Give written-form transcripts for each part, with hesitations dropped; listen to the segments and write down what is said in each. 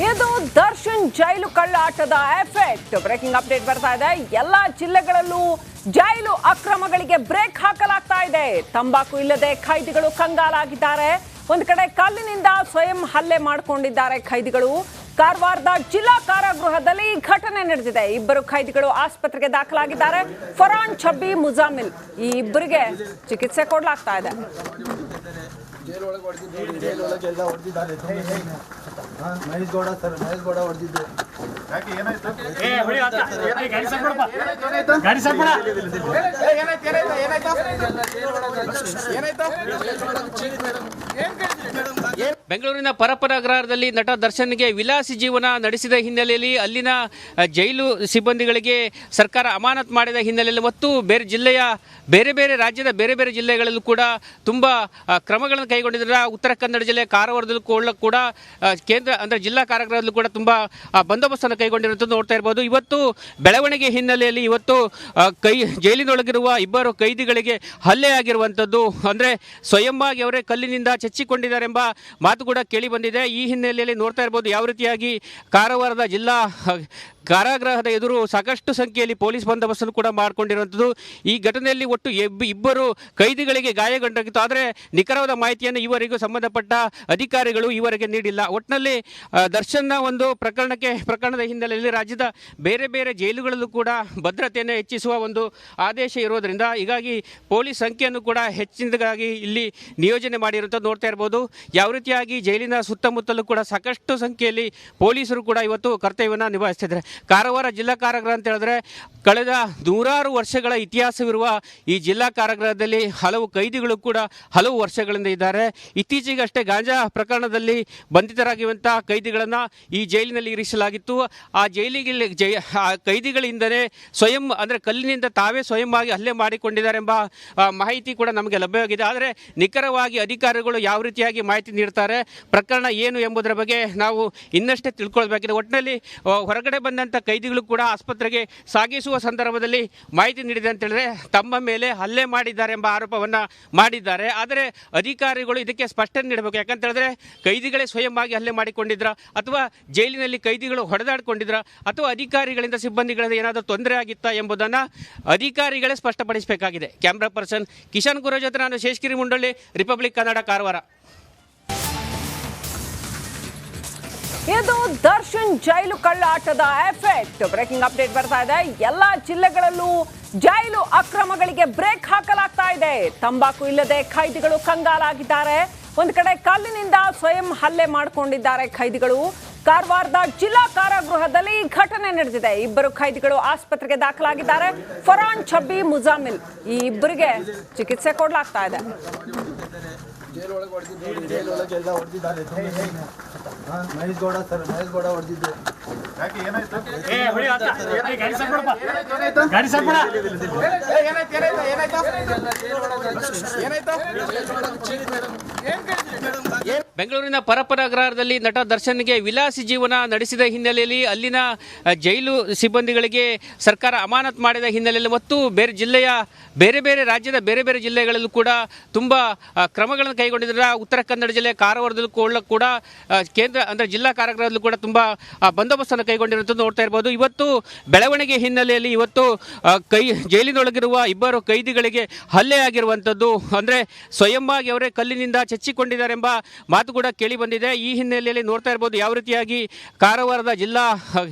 ಇದು ದರ್ಶನ್ ಜೈಲು ಕಳ್ಳಾಟದ effect. Breaking update ಬರ್ತಾ ಇದೆ. ಎಲ್ಲಾ ಜಿಲ್ಲೆಗಳಲ್ಲೂ ಜೈಲು ಅಕ್ರಮಗಳಿಗೆ ಬ್ರೇಕ್ ಹಾಕಲಾಗ್ತಾ ಇದೆ. ತಂಬಾಕು ಇಲ್ಲದೆ ಖೈದಿಗಳು ಕಂಗಾಲಾಗಿದ್ದಾರೆ. ಒಂದು ಕಡೆ ಕಲ್ಲಿನಿಂದ ಸ್ವಯಂ ಹಲ್ಲೆ ಮಾಡಿಕೊಂಡಿದ್ದಾರೆ ಖೈದಿಗಳು. ಕಾರವಾರದ ಜಿಲ್ಲಾ ಕಾರಾಗೃಹದಲ್ಲಿ ಘಟನೆ ನಡೆದಿದೆ. ಇಬ್ಬರು ಖೈದಿಗಳು ಆಸ್ಪತ್ರೆಗೆ ದಾಖಲಾಗಿದ್ದಾರೆ. ಫರಾನ್ ಛಬ್ಬಿ ಮುಜಾಮಿಲ್ ಈ ಇಬ್ಬರಿಗೆ ಚಿಕಿತ್ಸೆ ಕೊಡಲಾಗ್ತಾ ಇದೆ. ಬೆಂಗಳೂರಿನ ಪರಪ್ಪನ ಅಗ್ರಹಾರದಲ್ಲಿ ನಟ ದರ್ಶನ್ಗೆ ವಿಲಾಸಿ ಜೀವನ ನಡೆಸಿದ ಹಿನ್ನೆಲೆಯಲ್ಲಿ ಅಲ್ಲಿನ ಜೈಲು ಸಿಬ್ಬಂದಿಗಳಿಗೆ ಸರ್ಕಾರ ಅಮಾನತ್ ಮಾಡಿದ ಹಿನ್ನೆಲೆಯಲ್ಲಿ ಮತ್ತು ಬೇರೆ ಬೇರೆ ರಾಜ್ಯದ ಬೇರೆ ಬೇರೆ ಜಿಲ್ಲೆಗಳಲ್ಲೂ ಕೂಡ ತುಂಬ ಕ್ರಮಗಳನ್ನು ಕೈಗೊಂಡಿದ್ದಾರೆ. ಉತ್ತರ ಕನ್ನಡ ಜಿಲ್ಲೆ ಕಾರವಾರದಲ್ಲೂ ಕೂಡ ಕೇಂದ್ರ ಅಂದರೆ ಜಿಲ್ಲಾ ಕಾರಾಗೃಹದಲ್ಲೂ ಕೂಡ ತುಂಬ ಬಂದೋಬಸ್ತನ್ನು ಕೈಗೊಂಡಿರುವಂಥದ್ದು ನೋಡ್ತಾ ಇರ್ಬೋದು. ಇವತ್ತು ಬೆಳವಣಿಗೆ ಹಿನ್ನೆಲೆಯಲ್ಲಿ ಇವತ್ತು ಜೈಲಿನೊಳಗಿರುವ ಇಬ್ಬರು ಕೈದಿಗಳಿಗೆ ಹಲ್ಲೆ ಆಗಿರುವಂಥದ್ದು, ಅಂದರೆ ಸ್ವಯಂವಾಗಿ ಅವರೇ ಕಲ್ಲಿನಿಂದ ಚಚ್ಚಿಕೊಂಡಿದ್ದಾರೆಂಬ ಮಾತು ಕೂಡ ಕೇಳಿ ಬಂದಿದೆ. ಈ ಹಿನ್ನೆಲೆಯಲ್ಲಿ ನೋಡ್ತಾ ಇರ್ಬೋದು ಯಾವ ರೀತಿಯಾಗಿ ಕಾರವಾರದ ಜಿಲ್ಲಾ ಕಾರಾಗೃಹದ ಎದುರು ಸಾಕಷ್ಟು ಸಂಖ್ಯೆಯಲ್ಲಿ ಪೊಲೀಸ್ ಬಂದೋಬಸ್ತನ್ನು ಕೂಡ ಮಾಡಿಕೊಂಡಿರುವಂಥದ್ದು. ಈ ಘಟನೆಯಲ್ಲಿ ಒಟ್ಟು ಇಬ್ಬರು ಕೈದಿಗಳಿಗೆ ಗಾಯಗೊಂಡಿತ್ತು. ಆದರೆ ನಿಖರವಾದ ಮಾಹಿತಿಯನ್ನು ಈವರೆಗೂ ಸಂಬಂಧಪಟ್ಟ ಅಧಿಕಾರಿಗಳು ಈವರೆಗೆ ನೀಡಿಲ್ಲ. ಒಟ್ಟಿನಲ್ಲಿ ದರ್ಶನ್ನ ಒಂದು ಪ್ರಕರಣದ ಹಿನ್ನೆಲೆಯಲ್ಲಿ ರಾಜ್ಯದ ಬೇರೆ ಬೇರೆ ಜೈಲುಗಳಲ್ಲೂ ಕೂಡ ಭದ್ರತೆಯನ್ನು ಹೆಚ್ಚಿಸುವ ಒಂದು ಆದೇಶ ಇರೋದರಿಂದ ಹೀಗಾಗಿ ಪೊಲೀಸ್ ಸಂಖ್ಯೆಯನ್ನು ಕೂಡ ಹೆಚ್ಚಿನದಾಗಿ ಇಲ್ಲಿ ನಿಯೋಜನೆ ಮಾಡಿರುವಂಥದ್ದು ನೋಡ್ತಾ ಇರ್ಬೋದು. ಯಾವ ರೀತಿಯಾಗಿ ಜೈಲಿನ ಸುತ್ತಮುತ್ತಲೂ ಕೂಡ ಸಾಕಷ್ಟು ಸಂಖ್ಯೆಯಲ್ಲಿ ಪೊಲೀಸರು ಕೂಡ ಇವತ್ತು ಕರ್ತವ್ಯವನ್ನು ನಿಭಾಯಿಸ್ತಿದ್ದಾರೆ. ಕಾರವಾರ ಜಿಲ್ಲಾ ಕಾರಾಗೃಹ ಅಂತ ಹೇಳಿದ್ರೆ ಕಳೆದ ನೂರಾರು ವರ್ಷಗಳ ಇತಿಹಾಸವಿರುವ ಈ ಜಿಲ್ಲಾ ಕಾರಾಗೃಹದಲ್ಲಿ ಹಲವು ಕೈದಿಗಳು ಕೂಡ ಹಲವು ವರ್ಷಗಳಿಂದ ಇದ್ದಾರೆ. ಇತ್ತೀಚೆಗಷ್ಟೇ ಗಾಂಜಾ ಪ್ರಕರಣದಲ್ಲಿ ಬಂಧಿತರಾಗಿರುವಂಥ ಕೈದಿಗಳನ್ನು ಈ ಜೈಲಿನಲ್ಲಿ ಇರಿಸಲಾಗಿತ್ತು. ಆ ಕೈದಿಗಳಿಂದಲೇ ಸ್ವಯಂ ಅಂದರೆ ಕಲ್ಲಿನಿಂದ ತಾವೇ ಸ್ವಯಂವಾಗಿ ಹಲ್ಲೆ ಮಾಡಿಕೊಂಡಿದ್ದಾರೆಂಬ ಮಾಹಿತಿ ಕೂಡ ನಮಗೆ ಲಭ್ಯವಾಗಿದೆ. ಆದರೆ ನಿಖರವಾಗಿ ಅಧಿಕಾರಿಗಳು ಯಾವ ರೀತಿಯಾಗಿ ಮಾಹಿತಿ ನೀಡ್ತಾರೆ, ಪ್ರಕರಣ ಏನು ಎಂಬುದರ ಬಗ್ಗೆ ನಾವು ಇನ್ನಷ್ಟೇ ತಿಳ್ಕೊಳ್ಬೇಕಿದೆ. ಒಟ್ಟಿನಲ್ಲಿ ಹೊರಗಡೆ ಬಂದಂಥ ಕೈದಿಗಳು ಕೂಡ ಆಸ್ಪತ್ರೆಗೆ ಸಾಗಿಸುವ ಸಂದರ್ಭದಲ್ಲಿ ಮಾಹಿತಿ ನೀಡಿದೆ ಅಂತ ಹೇಳಿದ್ರೆ ತಮ್ಮ ಮೇಲೆ ಹಲ್ಲೆ ಮಾಡಿದ್ದಾರೆ ಎಂಬ ಆರೋಪವನ್ನು ಮಾಡಿದ್ದಾರೆ. ಆದರೆ ಅಧಿಕಾರಿಗಳು ಇದಕ್ಕೆ ಸ್ಪಷ್ಟನೆ ನೀಡಬೇಕು. ಯಾಕಂತ ಹೇಳಿದ್ರೆ ಕೈದಿಗಳೇ ಸ್ವಯಂವಾಗಿ ಹಲ್ಲೆ ಮಾಡಿಕೊಂಡಿದ್ರ ಅಥವಾ ಜೈಲಿನಲ್ಲಿ ಕೈದಿಗಳು ಹೊಡೆದಾಡಿಕೊಂಡಿದ್ರ ಅಥವಾ ಅಧಿಕಾರಿಗಳಿಂದ ಸಿಬ್ಬಂದಿಗಳಿಂದ ಏನಾದರೂ ತೊಂದರೆ ಆಗಿತ್ತಾ ಎಂಬುದನ್ನು ಅಧಿಕಾರಿಗಳೇ ಸ್ಪಷ್ಟಪಡಿಸಬೇಕಾಗಿದೆ. ಕ್ಯಾಮ್ರಾ ಪರ್ಸನ್ ಕಿಶನ್ ಗುರು ಜೊತೆ ನಾನು ಶೇಷಗಿರಿ ಮುಂಡಳ್ಳಿ, ರಿಪಬ್ಲಿಕ್ ಕನ್ನಡ, ಕಾರವಾರ. ಇದು ದರ್ಶನ್ ಜೈಲು ಕಳ್ಳಾಟದ ಎಫೆಕ್ಟ್. ಬ್ರೇಕಿಂಗ್ ಅಪ್ಡೇಟ್ ಬರ್ತಾ ಇದೆ. ಎಲ್ಲಾ ಜಿಲ್ಲೆಗಳಲ್ಲೂ ಜೈಲು ಅಕ್ರಮಗಳಿಗೆ ಬ್ರೇಕ್ ಹಾಕಲಾಗ್ತಾ ಇದೆ. ತಂಬಾಕು ಇಲ್ಲದೆ ಖೈದಿಗಳು ಕಂಗಾಲಾಗಿದ್ದಾರೆ. ಒಂದು ಕಡೆ ಕಲ್ಲಿನಿಂದ ಸ್ವಯಂ ಹಲ್ಲೆ ಮಾಡಿಕೊಂಡಿದ್ದಾರೆ ಖೈದಿಗಳು. ಕಾರವಾರದ ಜಿಲ್ಲಾ ಕಾರಾಗೃಹದಲ್ಲಿ ಘಟನೆ ನಡೆದಿದೆ. ಇಬ್ಬರು ಖೈದಿಗಳು ಆಸ್ಪತ್ರೆಗೆ ದಾಖಲಾಗಿದ್ದಾರೆ. ಫರಾನ್ ಛಬ್ಬಿ ಮುಜಾಮಿಲ್ ಈ ಇಬ್ಬರಿಗೆ ಚಿಕಿತ್ಸೆ ಕೊಡಲಾಗ್ತಾ ಇದೆ. ಬೆಂಗಳೂರಿನ ಪರಪ್ಪನ ಅಗ್ರಹಾರದಲ್ಲಿ ನಟ ದರ್ಶನ್ಗೆ ವಿಲಾಸಿ ಜೀವನ ನಡೆಸಿದ ಹಿನ್ನೆಲೆಯಲ್ಲಿ ಅಲ್ಲಿನ ಜೈಲು ಸಿಬ್ಬಂದಿಗಳಿಗೆ ಸರ್ಕಾರ ಅಮಾನತ್ ಮಾಡಿದ ಹಿನ್ನೆಲೆಯಲ್ಲಿ ಮತ್ತು ಬೇರೆ ಬೇರೆ ರಾಜ್ಯದ ಬೇರೆ ಬೇರೆ ಜಿಲ್ಲೆಗಳಲ್ಲೂ ಕೂಡ ತುಂಬ ಕ್ರಮಗಳನ್ನು ಕೈಗೊಂಡಿದ್ದಾರೆ. ಉತ್ತರ ಕನ್ನಡ ಜಿಲ್ಲೆ ಕಾರವಾರದಲ್ಲೂ ಕೂಡ ಕೇಂದ್ರ ಅಂದರೆ ಜಿಲ್ಲಾ ಕಾರಾಗೃಹದಲ್ಲೂ ಕೂಡ ತುಂಬ ಬಂದೋಬಸ್ತನ್ನು ಕೈಗೊಂಡಿರುವಂಥದ್ದು ನೋಡ್ತಾ ಇರ್ಬೋದು. ಇವತ್ತು ಬೆಳವಣಿಗೆ ಹಿನ್ನೆಲೆಯಲ್ಲಿ ಇವತ್ತು ಜೈಲಿನೊಳಗಿರುವ ಇಬ್ಬರು ಕೈದಿಗಳಿಗೆ ಹಲ್ಲೆ ಆಗಿರುವಂಥದ್ದು, ಅಂದರೆ ಸ್ವಯಂವಾಗಿ ಅವರೇ ಕಲ್ಲಿನಿಂದ ಚಚ್ಚಿಕೊಂಡಿದ್ದಾರೆಂಬ ಮಾತು ಕೂಡ ಕೇಳಿ ಬಂದಿದೆ. ಈ ಹಿನ್ನೆಲೆಯಲ್ಲಿ ನೋಡ್ತಾ ಇರ್ಬೋದು ಯಾವ ರೀತಿಯಾಗಿ ಕಾರವಾರದ ಜಿಲ್ಲಾ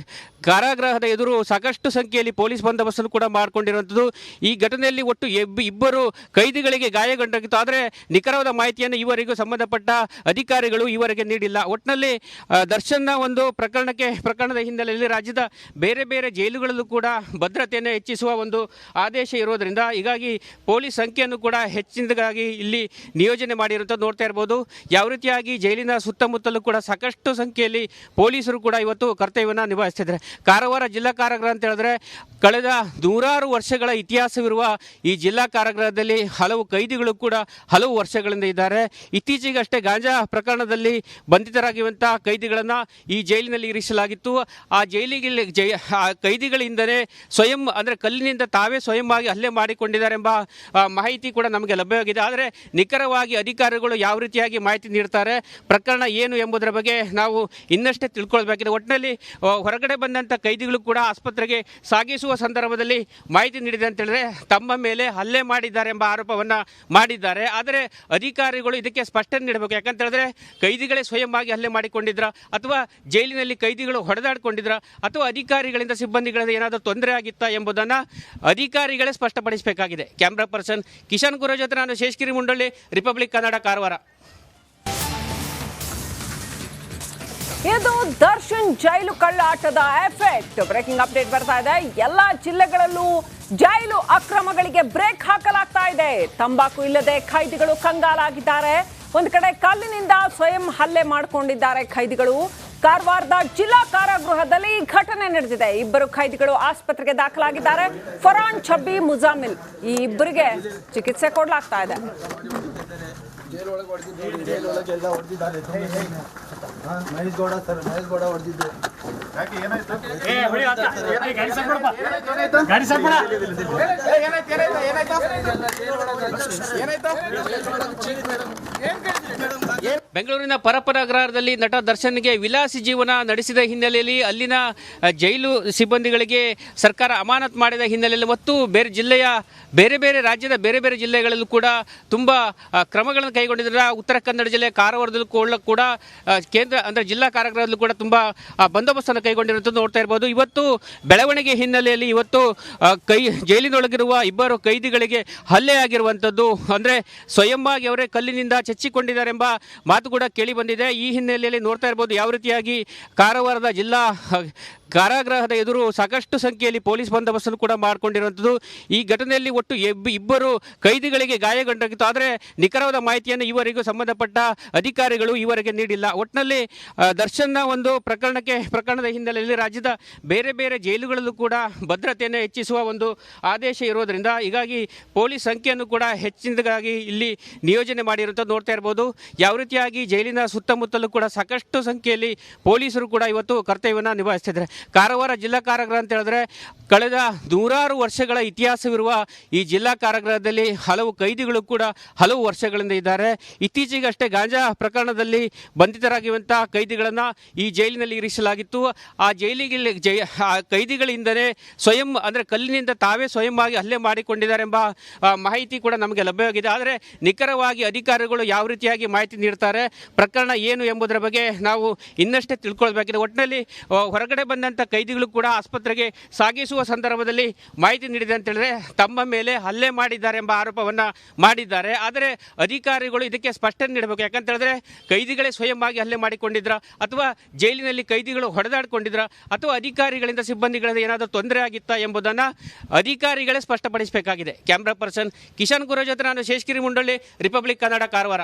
ಕಾರಾಗೃಹದ ಎದುರು ಸಾಕಷ್ಟು ಸಂಖ್ಯೆಯಲ್ಲಿ ಪೊಲೀಸ್ ಬಂದೋಬಸ್ತನ್ನು ಕೂಡ ಮಾಡಿಕೊಂಡಿರುವಂಥದ್ದು. ಈ ಘಟನೆಯಲ್ಲಿ ಒಟ್ಟು ಇಬ್ಬರು ಕೈದಿಗಳಿಗೆ ಗಾಯಗೊಂಡಿತ್ತು. ಆದರೆ ನಿಖರವಾದ ಮಾಹಿತಿಯನ್ನು ಈವರೆಗೂ ಸಂಬಂಧಪಟ್ಟ ಅಧಿಕಾರಿಗಳು ಈವರೆಗೆ ನೀಡಿಲ್ಲ. ಒಟ್ಟಿನಲ್ಲಿ ದರ್ಶನ್ನ ಒಂದು ಪ್ರಕರಣದ ಹಿನ್ನೆಲೆಯಲ್ಲಿ ರಾಜ್ಯದ ಬೇರೆ ಬೇರೆ ಜೈಲುಗಳಲ್ಲೂ ಕೂಡ ಭದ್ರತೆಯನ್ನು ಹೆಚ್ಚಿಸುವ ಒಂದು ಆದೇಶ ಇರೋದರಿಂದ ಹೀಗಾಗಿ ಪೊಲೀಸ್ ಸಂಖ್ಯೆಯನ್ನು ಕೂಡ ಹೆಚ್ಚಿನದಾಗಿ ಇಲ್ಲಿ ನಿಯೋಜನೆ ಮಾಡಿರುವಂಥದ್ದು ನೋಡ್ತಾ ಇರ್ಬೋದು. ಯಾವ ರೀತಿಯಾಗಿ ಜೈಲಿನ ಸುತ್ತಮುತ್ತಲೂ ಕೂಡ ಸಾಕಷ್ಟು ಸಂಖ್ಯೆಯಲ್ಲಿ ಪೊಲೀಸರು ಕೂಡ ಇವತ್ತು ಕರ್ತವ್ಯವನ್ನು ನಿಭಾಯಿಸ್ತಿದ್ದಾರೆ. ಕಾರವಾರ ಜಿಲ್ಲಾ ಕಾರಾಗೃಹ ಅಂತ ಹೇಳಿದ್ರೆ ಕಳೆದ ನೂರಾರು ವರ್ಷಗಳ ಇತಿಹಾಸವಿರುವ ಈ ಜಿಲ್ಲಾ ಕಾರಾಗೃಹದಲ್ಲಿ ಹಲವು ಕೈದಿಗಳು ಕೂಡ ಹಲವು ವರ್ಷಗಳಿಂದ ಇದ್ದಾರೆ. ಇತ್ತೀಚೆಗಷ್ಟೇ ಗಾಂಜಾ ಪ್ರಕರಣದಲ್ಲಿ ಬಂಧಿತರಾಗಿರುವಂಥ ಕೈದಿಗಳನ್ನು ಈ ಜೈಲಿನಲ್ಲಿ ಇರಿಸಲಾಗಿತ್ತು. ಆ ಕೈದಿಗಳಿಂದಲೇ ಸ್ವಯಂ ಅಂದರೆ ಕಲ್ಲಿನಿಂದ ತಾವೇ ಸ್ವಯಂ ಆಗಿ ಹಲ್ಲೆ ಮಾಡಿಕೊಂಡಿದ್ದಾರೆಂಬ ಮಾಹಿತಿ ಕೂಡ ನಮಗೆ ಲಭ್ಯವಾಗಿದೆ. ಆದರೆ ನಿಖರವಾಗಿ ಅಧಿಕಾರಿಗಳು ಯಾವ ರೀತಿಯಾಗಿ ಮಾಹಿತಿ ನೀಡ್ತಾರೆ, ಪ್ರಕರಣ ಏನು ಎಂಬುದರ ಬಗ್ಗೆ ನಾವು ಇನ್ನಷ್ಟೇ ತಿಳ್ಕೊಳ್ಬೇಕಿದೆ. ಒಟ್ಟಿನಲ್ಲಿ ಹೊರಗಡೆ ಬಂದಂಥ ಕೈದಿಗಳು ಕೂಡ ಆಸ್ಪತ್ರೆಗೆ ಸಾಗಿಸುವ ಸಂದರ್ಭದಲ್ಲಿ ಮಾಹಿತಿ ನೀಡಿದೆ ಅಂತ ಹೇಳಿದ್ರೆ ತಮ್ಮ ಮೇಲೆ ಹಲ್ಲೆ ಮಾಡಿದ್ದಾರೆ ಎಂಬ ಆರೋಪವನ್ನು ಮಾಡಿದ್ದಾರೆ. ಆದರೆ ಅಧಿಕಾರಿಗಳು ಇದಕ್ಕೆ ಸ್ಪಷ್ಟನೆ ನೀಡಬೇಕು. ಯಾಕಂತ ಹೇಳಿದ್ರೆ ಕೈದಿಗಳೇ ಸ್ವಯಂ ಆಗಿ ಹಲ್ಲೆ ಮಾಡಿಕೊಂಡಿದ್ರ ಅಥವಾ ಜೈಲಿನಲ್ಲಿ ಕೈದಿಗಳು ಹೊಡೆದಾಡಿಕೊಂಡಿದ್ರ ಅಥವಾ ಅಧಿಕಾರಿಗಳಿಂದ ಸಿಬ್ಬಂದಿಗಳಿಂದ ಏನಾದರೂ ತೊಂದರೆ ಆಗಿತ್ತಾ ಎಂಬುದನ್ನು ಅಧಿಕಾರಿಗಳೇ ಸ್ಪಷ್ಟಪಡಿಸಬೇಕಾಗಿದೆ. ಕ್ಯಾಮ್ರಾ ಪರ್ಸನ್ ಕಿಶನ್ ಗುರು ಜೊತೆ ನಾನು ಶೇಷಗಿರಿ ಮುಂಡಳ್ಳಿ, ರಿಪಬ್ಲಿಕ್ ಕನ್ನಡ, ಕಾರವಾರ. ಇದು ದರ್ಶನ್ ಜೈಲು ಕಳ್ಳಾಟದ ಎಫೆಕ್ಟ್. ಬ್ರೇಕಿಂಗ್ ಅಪ್ಡೇಟ್ ಬರ್ತಾ ಇದೆ. ಎಲ್ಲಾ ಜಿಲ್ಲೆಗಳಲ್ಲೂ ಜೈಲು ಅಕ್ರಮಗಳಿಗೆ ಬ್ರೇಕ್ ಹಾಕಲಾಗ್ತಾ ಇದೆ. ತಂಬಾಕು ಇಲ್ಲದೆ ಖೈದಿಗಳು ಕಂಗಾಲಾಗಿದ್ದಾರೆ. ಒಂದು ಕಡೆ ಕಲ್ಲಿನಿಂದ ಸ್ವಯಂ ಹಲ್ಲೆ ಮಾಡಿಕೊಂಡಿದ್ದಾರೆ ಖೈದಿಗಳು. ಕಾರವಾರದ ಜಿಲ್ಲಾ ಕಾರಾಗೃಹದಲ್ಲಿ ಘಟನೆ ನಡೆದಿದೆ. ಇಬ್ಬರು ಖೈದಿಗಳು ಆಸ್ಪತ್ರೆಗೆ ದಾಖಲಾಗಿದ್ದಾರೆ. ಫರಾನ್, ಛಬ್ಬಿ, ಮುಜಾಮಿಲ್ ಈ ಇಬ್ಬರಿಗೆ ಚಿಕಿತ್ಸೆ ಕೊಡಲಾಗ್ತಾ ಇದೆ. ಮಹೇಶ್ ಗೌಡ ಹೊಡೆದಿದ್ದೆ. ಬೆಂಗಳೂರಿನ ಪರಪ್ಪನ ಅಗ್ರಹಾರದಲ್ಲಿ ನಟ ದರ್ಶನ್ಗೆ ವಿಲಾಸಿ ಜೀವನ ನಡೆಸಿದ ಹಿನ್ನೆಲೆಯಲ್ಲಿ ಅಲ್ಲಿನ ಜೈಲು ಸಿಬ್ಬಂದಿಗಳಿಗೆ ಸರ್ಕಾರ ಅಮಾನತ್ ಮಾಡಿದ ಹಿನ್ನೆಲೆಯಲ್ಲಿ ಮತ್ತು ಬೇರೆ ಬೇರೆ ರಾಜ್ಯದ ಬೇರೆ ಬೇರೆ ಜಿಲ್ಲೆಗಳಲ್ಲೂ ಕೂಡ ತುಂಬ ಕ್ರಮಗಳನ್ನು ಕೈಗೊಂಡಿದ್ದಾರೆ. ಉತ್ತರ ಕನ್ನಡ ಜಿಲ್ಲೆ ಕಾರವಾರದಲ್ಲೂ ಕೂಡ ಕೇಂದ್ರ ಅಂದರೆ ಜಿಲ್ಲಾ ಕಾರಾಗೃಹದಲ್ಲೂ ಕೂಡ ತುಂಬ ಬಂದೋಬಸ್ತನ್ನು ಕೈಗೊಂಡಿರುವಂಥದ್ದು ನೋಡ್ತಾ ಇರ್ಬೋದು. ಇವತ್ತು ಬೆಳವಣಿಗೆ ಹಿನ್ನೆಲೆಯಲ್ಲಿ ಇವತ್ತು ಜೈಲಿನೊಳಗಿರುವ ಇಬ್ಬರು ಕೈದಿಗಳಿಗೆ ಹಲ್ಲೆ ಆಗಿರುವಂಥದ್ದು, ಅಂದರೆ ಸ್ವಯಂವಾಗಿ ಅವರೇ ಕಲ್ಲಿನಿಂದ ಚಚ್ಚಿಕೊಂಡಿದ್ದಾರೆಂಬ ಮಾತು ಕೂಡ ಕೇಳಿ ಬಂದಿದೆ. ಈ ಹಿನ್ನೆಲೆಯಲ್ಲಿ ನೋಡ್ತಾ ಇರ್ಬೋದು ಯಾವ ರೀತಿಯಾಗಿ ಕಾರವಾರದ ಜಿಲ್ಲಾ ಕಾರಾಗೃಹದ ಎದುರು ಸಾಕಷ್ಟು ಸಂಖ್ಯೆಯಲ್ಲಿ ಪೊಲೀಸ್ ಬಂದೋಬಸ್ತನ್ನು ಕೂಡ ಮಾಡಿಕೊಂಡಿರುವಂಥದ್ದು. ಈ ಘಟನೆಯಲ್ಲಿ ಒಟ್ಟು ಇಬ್ಬರು ಕೈದಿಗಳಿಗೆ ಗಾಯಗೊಂಡಾಗಿತ್ತು. ಆದರೆ ನಿಖರವಾದ ಮಾಹಿತಿಯನ್ನು ಈವರೆಗೂ ಸಂಬಂಧಪಟ್ಟ ಅಧಿಕಾರಿಗಳು ಈವರೆಗೆ ನೀಡಿಲ್ಲ. ಒಟ್ಟಿನಲ್ಲಿ ದರ್ಶನ್ನ ಒಂದು ಪ್ರಕರಣದ ಹಿನ್ನೆಲೆಯಲ್ಲಿ ರಾಜ್ಯದ ಬೇರೆ ಬೇರೆ ಜೈಲುಗಳಲ್ಲೂ ಕೂಡ ಭದ್ರತೆಯನ್ನು ಹೆಚ್ಚಿಸುವ ಒಂದು ಆದೇಶ ಇರೋದರಿಂದ ಹೀಗಾಗಿ ಪೊಲೀಸ್ ಸಂಖ್ಯೆಯನ್ನು ಕೂಡ ಹೆಚ್ಚಿನದಾಗಿ ಇಲ್ಲಿ ನಿಯೋಜನೆ ಮಾಡಿರುವಂಥದ್ದು ನೋಡ್ತಾ ಇರ್ಬೋದು. ಯಾವ ರೀತಿಯಾಗಿ ಜೈಲಿನ ಸುತ್ತಮುತ್ತಲೂ ಕೂಡ ಸಾಕಷ್ಟು ಸಂಖ್ಯೆಯಲ್ಲಿ ಪೊಲೀಸರು ಕೂಡ ಇವತ್ತು ಕರ್ತವ್ಯವನ್ನು ನಿಭಾಯಿಸ್ತಿದ್ದಾರೆ. ಕಾರವಾರ ಜಿಲ್ಲಾ ಕಾರಾಗೃಹ ಅಂತ ಹೇಳಿದ್ರೆ ಕಳೆದ ನೂರಾರು ವರ್ಷಗಳ ಇತಿಹಾಸವಿರುವ ಈ ಜಿಲ್ಲಾ ಕಾರಾಗೃಹದಲ್ಲಿ ಹಲವು ಕೈದಿಗಳು ಕೂಡ ಹಲವು ವರ್ಷಗಳಿಂದ ಇದ್ದಾರೆ. ಇತ್ತೀಚೆಗಷ್ಟೇ ಗಾಂಜಾ ಪ್ರಕರಣದಲ್ಲಿ ಬಂಧಿತರಾಗಿರುವಂಥ ಕೈದಿಗಳನ್ನು ಈ ಜೈಲಿನಲ್ಲಿ ಇರಿಸಲಾಗಿತ್ತು. ಆ ಕೈದಿಗಳಿಂದಲೇ ಸ್ವಯಂ ಅಂದರೆ ಕಲ್ಲಿನಿಂದ ತಾವೇ ಸ್ವಯಂ ಆಗಿ ಹಲ್ಲೆ ಮಾಡಿಕೊಂಡಿದ್ದಾರೆಂಬ ಮಾಹಿತಿ ಕೂಡ ನಮಗೆ ಲಭ್ಯವಾಗಿದೆ. ಆದರೆ ನಿಖರವಾಗಿ ಅಧಿಕಾರಿಗಳು ಯಾವ ರೀತಿಯಾಗಿ ಮಾಹಿತಿ ನೀಡ್ತಾರೆ, ಪ್ರಕರಣ ಏನು ಎಂಬುದರ ಬಗ್ಗೆ ನಾವು ಇನ್ನಷ್ಟೇ ತಿಳ್ಕೊಳ್ಬೇಕಿದೆ. ಒಟ್ಟಿನಲ್ಲಿ ಹೊರಗಡೆ ಬಂದಂಥ ಕೈದಿಗಳು ಕೂಡ ಆಸ್ಪತ್ರೆಗೆ ಸಾಗಿಸುವ ಸಂದರ್ಭದಲ್ಲಿ ಮಾಹಿತಿ ನೀಡಿದೆ ಅಂತ ಹೇಳಿದ್ರೆ ತಮ್ಮ ಮೇಲೆ ಹಲ್ಲೆ ಮಾಡಿದ್ದಾರೆ ಎಂಬ ಆರೋಪವನ್ನು ಮಾಡಿದ್ದಾರೆ. ಆದರೆ ಅಧಿಕಾರಿಗಳು ಇದಕ್ಕೆ ಸ್ಪಷ್ಟನೆ ನೀಡಬೇಕು. ಯಾಕಂತ ಹೇಳಿದ್ರೆ ಕೈದಿಗಳೇ ಸ್ವಯಂ ಆಗಿ ಹಲ್ಲೆ ಮಾಡಿಕೊಂಡಿದ್ರ ಅಥವಾ ಜೈಲಿನಲ್ಲಿ ಕೈದಿಗಳು ಹೊಡೆದಾಡಿಕೊಂಡಿದ್ರ ಅಥವಾ ಅಧಿಕಾರಿಗಳಿಂದ ಸಿಬ್ಬಂದಿಗಳಿಂದ ಏನಾದರೂ ತೊಂದರೆ ಆಗಿತ್ತಾ ಎಂಬುದನ್ನು ಅಧಿಕಾರಿಗಳೇ ಸ್ಪಷ್ಟಪಡಿಸಬೇಕಾಗಿದೆ. ಕ್ಯಾಮ್ರಾ ಪರ್ಸನ್ ಕಿಶನ್ ಗುರು ಜೊತೆ ನಾನು ಶೇಷಗಿರಿ ಮುಂಡಳ್ಳಿ, ರಿಪಬ್ಲಿಕ್ ಕನ್ನಡ, ಕಾರವಾರ.